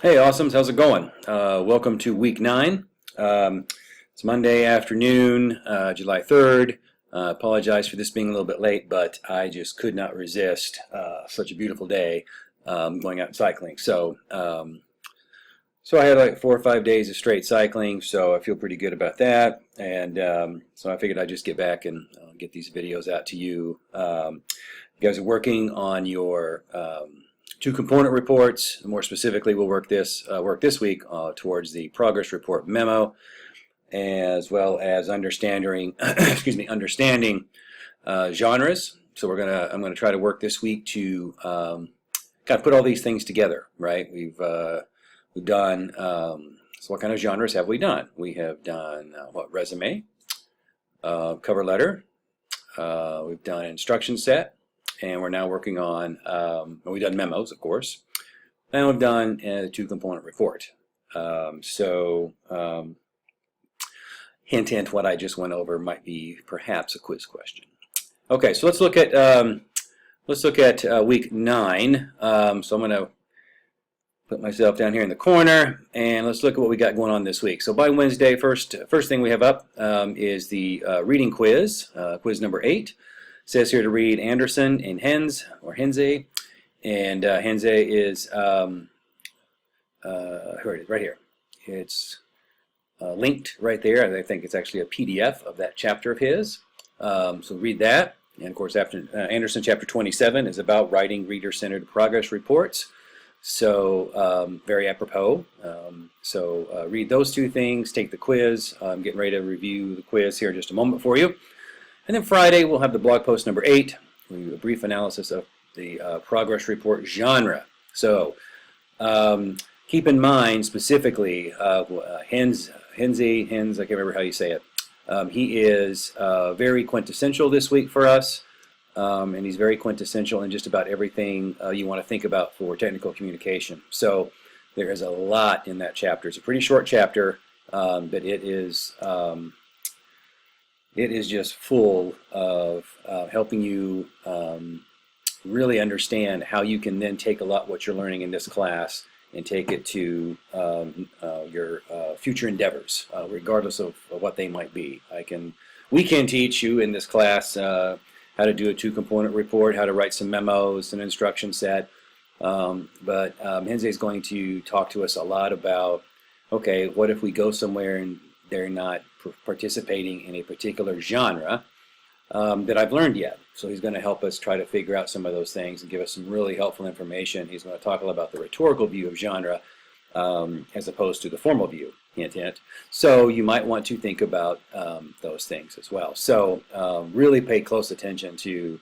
Hey, awesomes, how's it going? Welcome to week 9. It's Monday afternoon, July 3rd. Apologize for this being a little bit late, but I just could not resist such a beautiful day going out and cycling. So I had like 4 or 5 days of straight cycling, so I feel pretty good about that. And so I figured I'd just get back and get these videos out to you. You guys are working on your two component reports. More specifically, we'll work this week towards the progress report memo, as well as understanding understanding genres. So I'm gonna try to work this week to kind of put all these things together, right? We've done so what kind of genres have we done? We have done resume, cover letter, we've done instruction set, and we're now working on we've done memos, of course, and we've done a two-component report. Hint, what I just went over might be perhaps a quiz question. Okay, so let's look at week 9. So I'm going to put myself down here in the corner, and let's look at what we got going on this week. So by Wednesday, first thing we have up is the reading quiz, quiz number 8. It says here to read Anderson and Henze, or Henze, and Henze is here it is, right here. It's linked right there. I think it's actually a PDF of that chapter of his. So read that. And of course, after Anderson, chapter 27 is about writing reader-centered progress reports. So very apropos. Read those two things, take the quiz. I'm getting ready to review the quiz here in just a moment for you. And then Friday, we'll have the blog post number 8, a brief analysis of the progress report genre. So keep in mind specifically Henze, I can't remember how you say it. He is very quintessential this week for us. And he's very quintessential in just about everything you want to think about for technical communication. So there is a lot in that chapter. It's a pretty short chapter, but it is just full of helping you really understand how you can then take a lot what you're learning in this class and take it to your future endeavors, regardless of what they might be. We can teach you in this class how to do a two-component report, how to write some memos, an instruction set. But Henze is going to talk to us a lot about, okay, what if we go somewhere and they're not participating in a particular genre that I've learned yet. So he's going to help us try to figure out some of those things and give us some really helpful information. He's going to talk a lot about the rhetorical view of genre as opposed to the formal view. Hint, hint. So you might want to think about those things as well. So really pay close attention to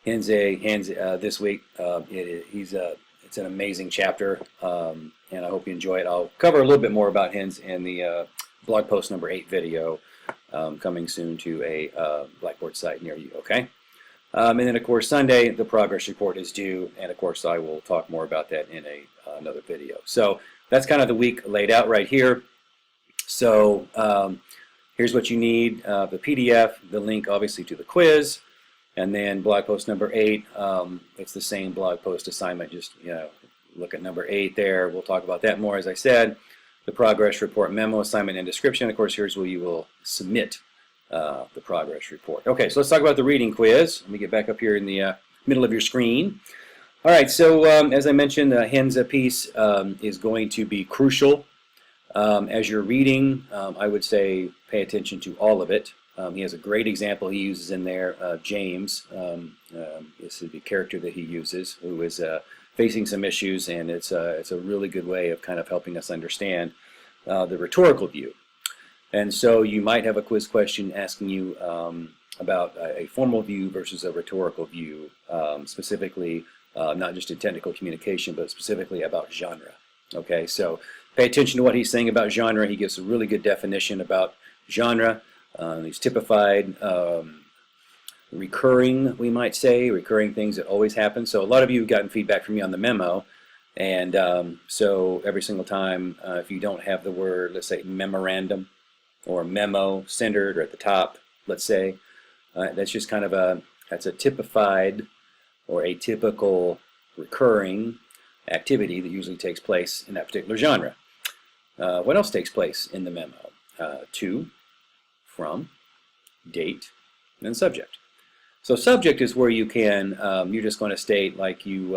Henze this week. It's an amazing chapter, and I hope you enjoy it. I'll cover a little bit more about Henze in the blog post number 8 video coming soon to a Blackboard site near you. Okay. And then of course Sunday the progress report is due, and of course I will talk more about that in another video. So that's kind of the week laid out right here. So here's what you need, the PDF, the link obviously to the quiz, and then blog post number 8. It's the same blog post assignment, just look at number 8 there. We'll talk about that more, as I said. The progress report memo, assignment, and description. Of course, here's where you will submit the progress report. Okay, so let's talk about the reading quiz. Let me get back up here in the middle of your screen. All right, so as I mentioned, the Henze piece is going to be crucial. As you're reading, I would say pay attention to all of it. He has a great example he uses in there. James, this is the character that he uses, who is facing some issues, and it's a really good way of kind of helping us understand the rhetorical view. And so you might have a quiz question asking you about a formal view versus a rhetorical view, specifically not just in technical communication, but specifically about genre. Okay, so pay attention to what he's saying about genre. He gives a really good definition about genre. He's typified recurring, we might say, recurring things that always happen. So a lot of you have gotten feedback from me on the memo, and so every single time if you don't have the word, let's say memorandum or memo centered or at the top, let's say, that's just kind of that's a typified or a typical recurring activity that usually takes place in that particular genre. What else takes place in the memo? To, from, date, and then subject. So subject is where you can, you're just going to state like you,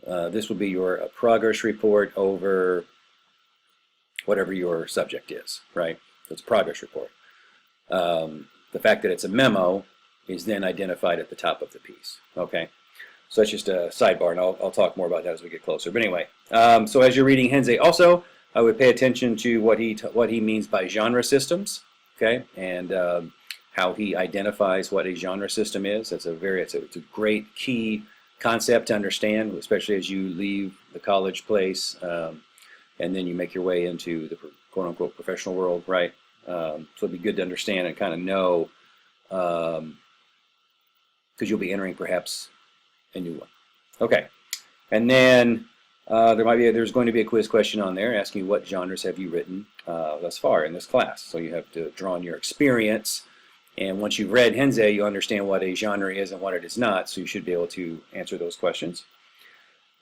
this will be your progress report over whatever your subject is, right? So it's a progress report. The fact that it's a memo is then identified at the top of the piece, okay? So that's just a sidebar, and I'll talk more about that as we get closer. But anyway, so as you're reading Henze also, I would pay attention to what he means by genre systems, okay, and how he identifies what a genre system is. It's a great key concept to understand, especially as you leave the college place and then you make your way into the quote-unquote professional world, right? So it'd be good to understand and kind of know, because you'll be entering perhaps a new one. Okay, and then there's going to be a quiz question on there asking you what genres have you written thus far in this class. So you have to draw on your experience, and once you've read Henze, you understand what a genre is and what it is not, so you should be able to answer those questions.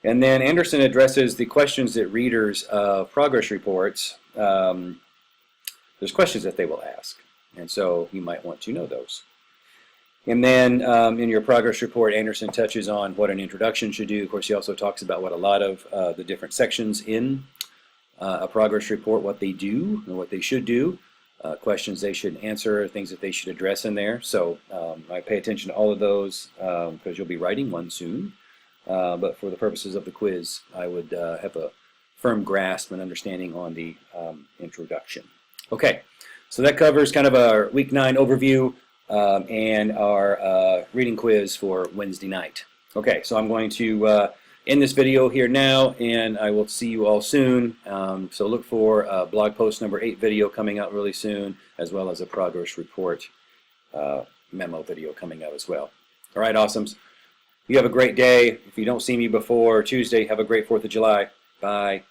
And then Anderson addresses the questions that readers of progress reports, there's questions that they will ask, and so you might want to know those. And then in your progress report, Anderson touches on what an introduction should do. Of course, he also talks about what a lot of the different sections in a progress report, what they do and what they should do, questions they should answer, things that they should address in there. So I pay attention to all of those because you'll be writing one soon. But for the purposes of the quiz, I would have a firm grasp and understanding on the introduction. Okay, so that covers kind of our week 9 overview and our reading quiz for Wednesday night. Okay, so I'm going to end this video here now, and I will see you all soon. So look for blog post number 8 video coming out really soon, as well as a progress report memo video coming out as well. All right, awesomes. You have a great day. If you don't see me before Tuesday, have a great 4th of July. Bye.